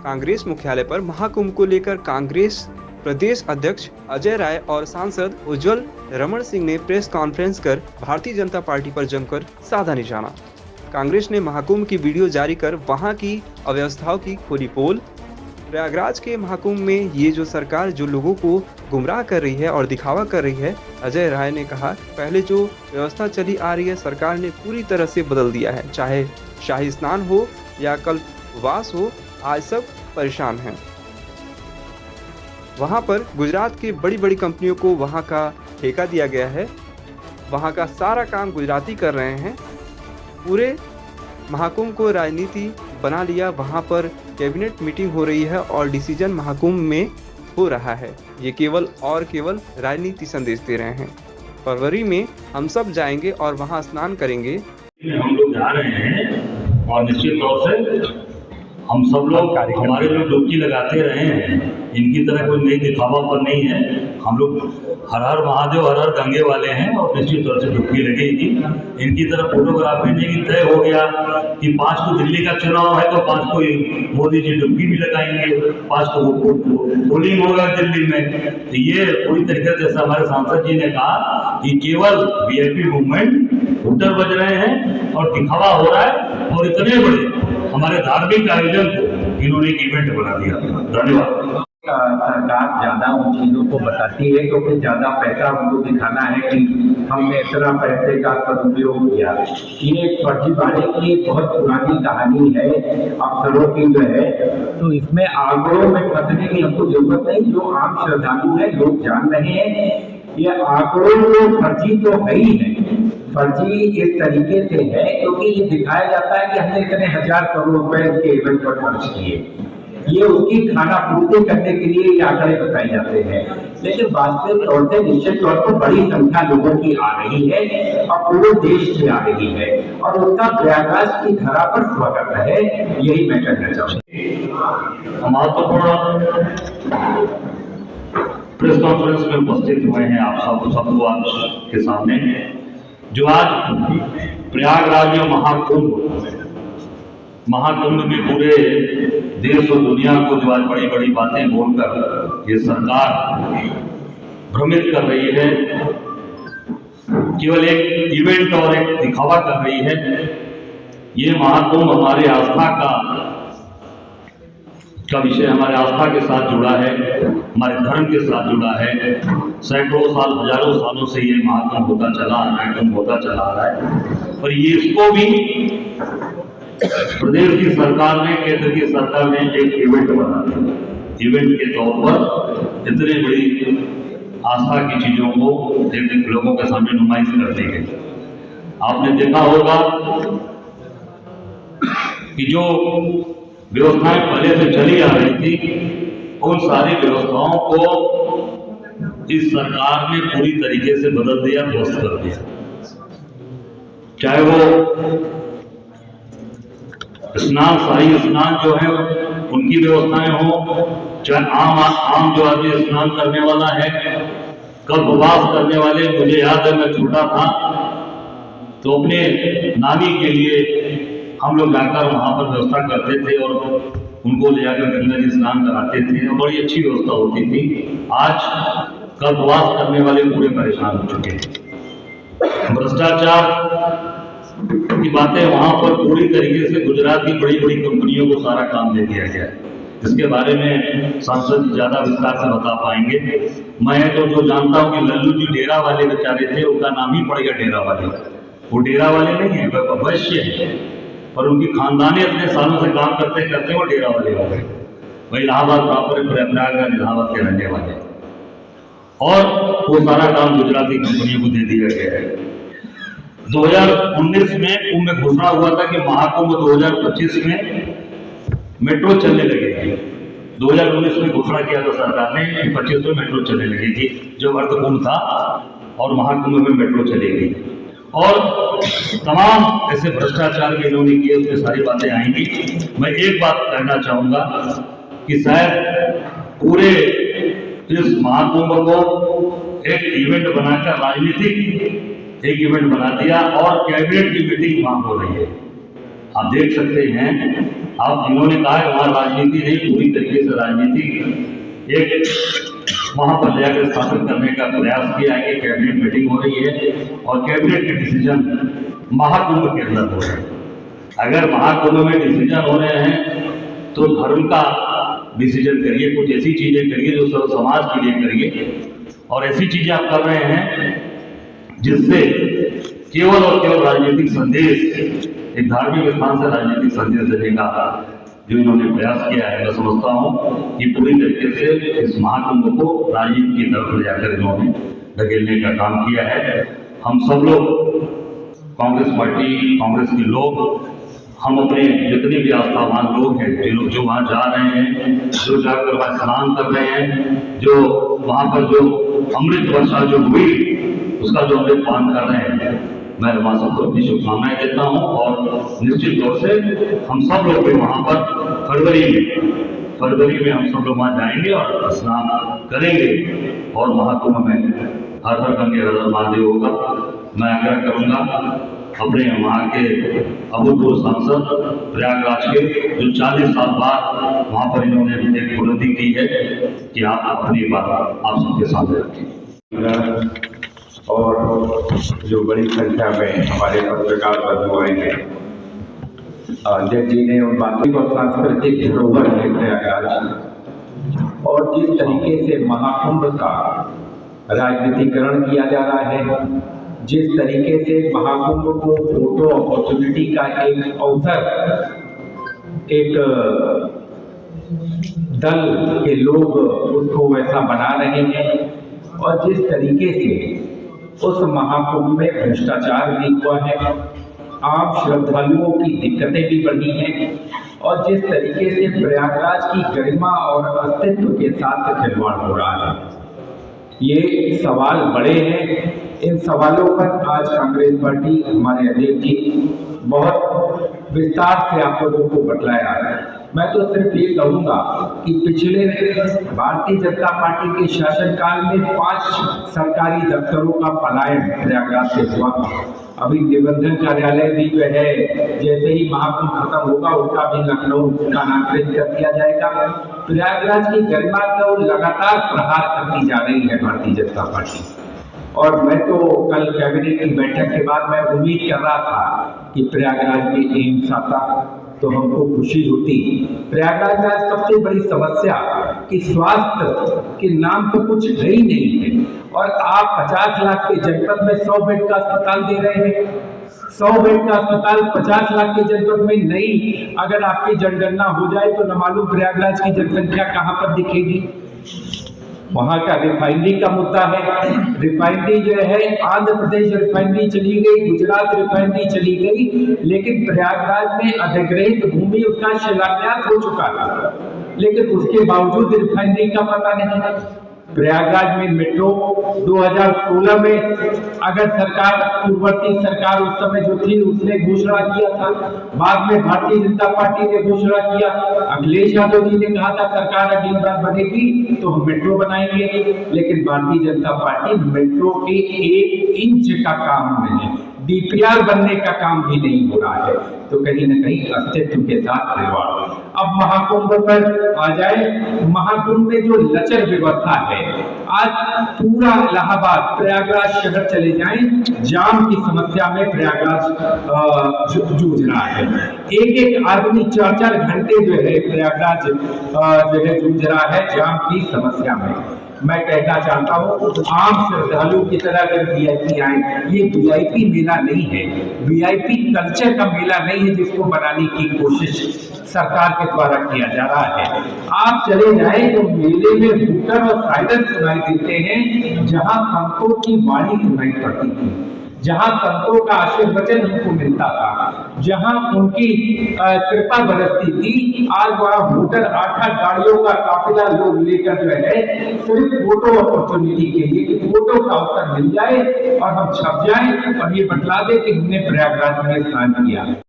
कांग्रेस मुख्यालय पर महाकुंभ को लेकर कांग्रेस प्रदेश अध्यक्ष अजय राय और सांसद उज्जवल रमण सिंह ने प्रेस कॉन्फ्रेंस कर भारतीय जनता पार्टी पर जमकर साधा निशाना। कांग्रेस ने महाकुंभ की वीडियो जारी कर वहां की अव्यवस्थाओं की खोली पोल। प्रयागराज के महाकुंभ में ये जो सरकार जो लोगों को गुमराह कर रही है और दिखावा कर रही है, अजय राय ने कहा पहले जो व्यवस्था चली आ रही है सरकार ने पूरी तरह से बदल दिया है। चाहे शाही स्नान हो या कल्पवास हो, आज सब परेशान हैं। वहां पर गुजरात की बड़ी बड़ी कंपनियों को वहां का ठेका दिया गया है, वहां का सारा काम गुजराती कर रहे हैं। पूरे महाकुंभ को राजनीति बना लिया, वहां पर कैबिनेट मीटिंग हो रही है और डिसीजन महाकुंभ में हो रहा है। ये केवल राजनीति संदेश दे रहे हैं। फरवरी में हम सब जाएंगे और वहां स्नान करेंगे। हम लोग जा रहे हैं और निश्चित तौर से हम सब लोग हमारे लोग डुबकी लगाते रहे हैं। इनकी तरह कोई नई दिखावा पर नहीं है। हम लोग हर हर महादेव हर हर गंगे वाले हैं और निश्चित तौर से डुबकी लगेगी। इनकी तरह फोटोग्राफी नहीं तय हो गया कि 5 को दिल्ली का चुनाव है तो 5 को मोदी जी डुबकी भी लगाएंगे, 5 को पोलिंग होगा दिल्ली में। तो ये पूरी तरीके से जैसा हमारे सांसद जी ने कहा कि केवल वीआईपी मूवमेंट हुटर बज रहे हैं और दिखावा हो रहा है। और इतने बड़े हमारे धार्मिक आयोजन को इन्होंने एक इवेंट बना दिया। धन्यवाद। सरकार ज्यादा उन चीजों को बताती है क्योंकि ज्यादा पैसा उनको दिखाना है कि हमने इतना पैसे का सदुपयोग किया। ये फर्जीवाड़े की बहुत पुरानी कहानी है अफसरों की जो है, तो इसमें आंकड़ों में फंसने की हमको जरूरत नहीं। जो आम श्रद्धालु है लोग जान रहे हैं ये आंकड़ों में फर्जी तो है ही है। फर्जी इस तरीके से है क्योंकि ये दिखाया जाता है कि हमने इतने 1000 करोड़ रुपए के इवेंट पर खर्च किए। ये उसकी खाना पूर्ति करने के लिए ये आंकड़े बताए जाते हैं, लेकिन वास्तविक तौर से निश्चित तौर पर बड़ी संख्या लोगों की आ रही है और पूरे देश से आ रही है और उसका प्रयागराज की धरा पर स्वागत है। यही मैं कहना चाहूँगा। महत्वपूर्ण प्रेस कॉन्फ्रेंस में उपस्थित हुए हैं आप सबको आपके सामने जो आज प्रयागराज में महाकुंभ में पूरे देश और दुनिया को जो आज बड़ी बड़ी बातें बोलकर ये सरकार भ्रमित कर रही है, केवल एक इवेंट और एक दिखावा कर रही है। ये महाकुंभ हमारे आस्था का विषय हमारे आस्था के साथ जुड़ा है, हमारे धर्म के साथ जुड़ा है। सैकड़ों साल हजारों सालों से ये महाकुंभ होता चला आ रहा है, कुंभ होता चला आ रहा है। और ये इसको भी प्रदेश की सरकार ने, केंद्र की सरकार ने एक इवेंट बना दिया। इवेंट के तौर पर इतनी बड़ी आस्था की चीजों को लोगों के सामने नुमाइश कर दी गई। आपने देखा होगा कि जो व्यवस्थाएं पहले से चली आ रही थी उन सारी व्यवस्थाओं को इस सरकार ने पूरी तरीके से बदल दिया, ध्वस्त कर दिया। चाहे वो स्नान, शाही स्नान जो है उनकी व्यवस्थाएं हो, चाहे आम जो आदमी स्नान करने वाला है, कल्पवास करने वाले। मुझे याद है मैं छोटा था तो अपने नानी के लिए हम लोग जाकर वहां पर व्यवस्था करते थे और उनको ले जाकर गंगा जी स्नान कराते थे और बड़ी अच्छी व्यवस्था होती थी। आज कल्पवास करने वाले पूरे परेशान हो चुके हैं। भ्रष्टाचार की बातें वहां पर पूरी तरीके से गुजरात की बड़ी बड़ी कंपनियों को सारा काम दे दिया गया है। इसके बारे में सांसद ज्यादा विस्तार से बता पाएंगे। मैं तो जो जानता हूं कि लल्लू जी डेरा वाले बेचारे थे, उनका नाम ही पड़ गया डेरा वाले। वो डेरा वाले नहीं है, वह अवश्य है, पर उनकी खानदानी इतने सालों से काम करते करते वो डेरा वाले हो गए। वही इलाहाबाद प्रॉपर प्रयागराज इलाहाबाद के रहने वाले और वो सारा काम गुजराती कंपनियों को दे दिया गया है। 2019 में कुंभ में घोषणा हुआ था कि महाकुंभ 2025 में मेट्रो चलने लगेगी। 2019 में घोषणा किया था सरकार ने कि 25 में मेट्रो चलने लगेगी, जो अर्ध कुंभ था, और महाकुंभ में मेट्रो चलेगी। और तमाम ऐसे भ्रष्टाचार के इन्होंने किए, उसमें सारी बातें आएंगी। मैं एक बात कहना चाहूंगा कि शायद पूरे इस महाकुंभ को एक इवेंट बनाकर राजनीतिक एक इवेंट बना दिया और कैबिनेट की मीटिंग वहां हो रही है। आप देख सकते हैं आप जिन्होंने कहा है वहाँ राजनीति नहीं, पूरी तरीके से राजनीति एक वहाँ पर जाकर स्थापित करने का प्रयास किया है कि कैबिनेट मीटिंग हो रही है और कैबिनेट के डिसीजन महाकुंभ के अंदर हो रहे हैं। अगर महाकुंभ में डिसीजन हो रहे हैं तो धर्म का डिसीजन करिए, कुछ ऐसी चीजें करिए जो सर्व समाज के लिए करिए, और ऐसी चीजें आप कर रहे हैं जिससे केवल और केवल राजनीतिक संदेश, एक धार्मिक स्थान से राजनीतिक संदेश देने का जो इन्होंने प्रयास किया है, मैं समझता हूं कि पूरी तरीके से इस महाकुंभ को राजनीति की तरफ ले जाकर इन्होंने धकेलने का काम किया है। हम सब लोग कांग्रेस पार्टी, कांग्रेस के लोग, हम अपने जितने भी आस्थावान लोग हैं, जो वहाँ जा रहे हैं, जो जाकर वहाँ स्नान कर रहे हैं, जो वहाँ पर जो अमृत वर्षा जो हुई उसका जो अमृत पान कर रहे हैं, मैं वहाँ सबको अपनी शुभकामनाएं देता हूँ। और निश्चित तौर से हम सब लोग भी वहाँ पर फरवरी में हम सब लोग वहाँ जाएंगे और स्नान करेंगे और महाकुंभ में हर हर गंगे हर हर महादेव होगा। मैं आग्रह करूँगा अपने वहाँ के अभूतपूर्व सांसद प्रयागराज के, जो 40 साल बाद वहाँ पर इन्होंने एक बुलंदी की है, कि आप अपनी बात आप सबके सामने रखें। और जो बड़ी संख्या में हमारे पत्रकार बंधु आए हैं, अध्यक्ष जी ने उन बातों को सांस्कृतिक धरोहर है प्रयागराज, और जिस तरीके से महाकुंभ का राजनीतिकरण किया जा रहा है, जिस तरीके से महाकुंभ को फोटो अपॉर्चुनिटी का एक अवसर एक दल के लोग उसको वैसा बना रहे हैं, और जिस तरीके से उस महाकुंभ में भ्रष्टाचार भी हुआ है, आम श्रद्धालुओं की दिक्कतें भी बढ़ी हैं, और जिस तरीके से प्रयागराज की गरिमा और अस्तित्व के साथ खिलवाड़ हो रहा है, ये सवाल बड़े हैं। इन सवालों पर आज कांग्रेस पार्टी, हमारे अध्यक्ष जी बहुत विस्तार से आप लोगों को बतलाया है। मैं तो सिर्फ ये कहूँगा कि पिछले भारतीय जनता पार्टी के शासनकाल में 5 सरकारी दफ्तरों का पलायन प्रयागराज से हुआ। अभी निबंधन कार्यालय भी जो है, जैसे ही महाकुंभ खत्म होगा उसका भी लखनऊ स्थानांतरित कर दिया जाएगा। प्रयागराज की गरिमा को लगातार प्रहार करती जा रही है भारतीय जनता पार्टी। और मैं तो कल कैबिनेट की बैठक के बाद मैं उम्मीद कर रहा था कि प्रयागराज में एम्स आता तो हमको खुशी होती। प्रयागराज में आज सबसे बड़ी समस्या कि स्वास्थ्य के नाम पर कुछ है ही नहीं है, और आप 50 लाख के जनपद में 100 बेड का अस्पताल दे रहे हैं। 100 बेड का अस्पताल 50 लाख के जनपद में नहीं, अगर आपकी जनगणना हो जाए तो न मालूम प्रयागराज की जनसंख्या कहाँ पर दिखेगी। वहाँ का रिफाइनरी का मुद्दा है। रिफाइनरी जो है, आंध्र प्रदेश रिफाइनरी चली गई, गुजरात रिफाइनरी चली गई, लेकिन प्रयागराज में अधिग्रहित भूमि उसका शिलान्यास हो चुका था, लेकिन उसके बावजूद रिफाइनरी का पता नहीं। प्रयागराज में मेट्रो 2016 में अगर सरकार, पूर्ववर्ती सरकार उस समय जो थी, उसने घोषणा किया था, बाद में भारतीय जनता पार्टी ने घोषणा किया, अखिलेश यादव जी ने कहा था सरकार अगली बार बनेगी तो हम मेट्रो बनाएंगे, लेकिन भारतीय जनता पार्टी मेट्रो के 1 इंच का काम नहीं, डीपीआर बनने का काम भी नहीं हो रहा है, तो कहीं न कहीं अस्तित्व के साथ खिलवाड़। अब महाकुंभ पर आ जाए, महाकुंभ में जो लचर व्यवस्था है, आज पूरा इलाहाबाद, प्रयागराज शहर चले जाएं, जाम की समस्या में प्रयागराज जूझ रहा है। एक आदमी 4-4 घंटे जो है प्रयागराज जो है जूझ रहा है जाम की समस्या में। मैं कहना चाहता हूँ आम श्रद्धालु की तरह अगर वीआईपी आए, ये वीआईपी मेला नहीं है, वीआईपी कल्चर का मेला नहीं है जिसको बनाने की कोशिश सरकार के द्वारा किया जा रहा है। आप चले जाएं तो मेले में हुक्कर और साइरन सुनाई देते हैं, जहां संतों की वाणी सुनाई पड़ती थी, जहां संतों का आशीर्वचन हमको मिलता था, जहां उनकी कृपा बरसती थी। आज वहां वोटर 8-8 गाड़ियों का काफिला लोग लेकर जो है सिर्फ फोटो अपॉर्चुनिटी के लिए कि फोटो का अवसर मिल जाए और हम छप जाएं और ये बतला दे कि हमने प्रयागराज में स्नान किया।